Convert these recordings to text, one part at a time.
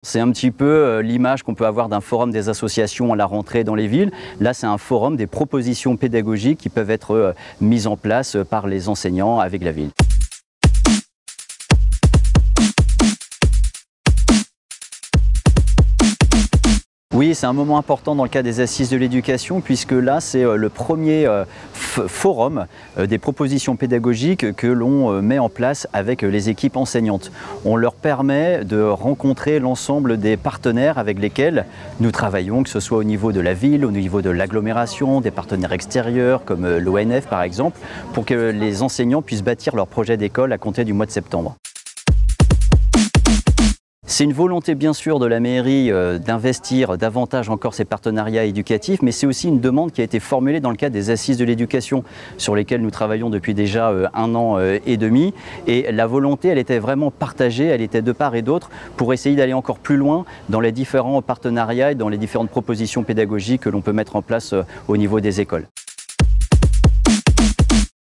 C'est un petit peu l'image qu'on peut avoir d'un forum des associations à la rentrée dans les villes. Là, c'est un forum des propositions pédagogiques qui peuvent être mises en place par les enseignants avec la ville. Oui, c'est un moment important dans le cadre des Assises de l'éducation, puisque là, c'est le premier forum des propositions pédagogiques que l'on met en place avec les équipes enseignantes. On leur permet de rencontrer l'ensemble des partenaires avec lesquels nous travaillons, que ce soit au niveau de la ville, au niveau de l'agglomération, des partenaires extérieurs comme l'ONF par exemple, pour que les enseignants puissent bâtir leur projet d'école à compter du mois de septembre. C'est une volonté bien sûr de la mairie d'investir davantage encore ces partenariats éducatifs, mais c'est aussi une demande qui a été formulée dans le cadre des Assises de l'éducation sur lesquelles nous travaillons depuis déjà 1 an et demi. Et la volonté, elle était vraiment partagée, elle était de part et d'autre pour essayer d'aller encore plus loin dans les différents partenariats et dans les différentes propositions pédagogiques que l'on peut mettre en place au niveau des écoles.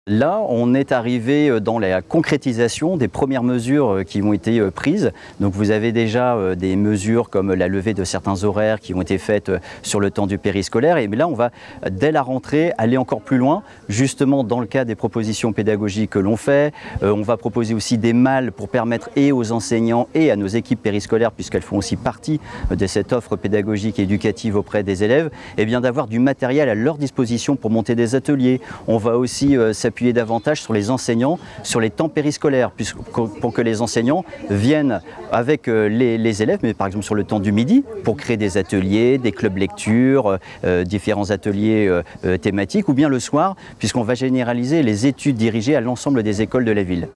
Là, on est arrivé dans la concrétisation des premières mesures qui ont été prises. Donc vous avez déjà des mesures comme la levée de certains horaires qui ont été faites sur le temps du périscolaire. Et là, on va, dès la rentrée, aller encore plus loin, justement dans le cadre des propositions pédagogiques que l'on fait. On va proposer aussi des malles pour permettre et aux enseignants et à nos équipes périscolaires, puisqu'elles font aussi partie de cette offre pédagogique et éducative auprès des élèves, et bien d'avoir du matériel à leur disposition pour monter des ateliers. On va aussi s'appuyer davantage sur les enseignants, sur les temps périscolaires, pour que les enseignants viennent avec les élèves, mais par exemple sur le temps du midi, pour créer des ateliers, des clubs lecture, différents ateliers thématiques, ou bien le soir, puisqu'on va généraliser les études dirigées à l'ensemble des écoles de la ville.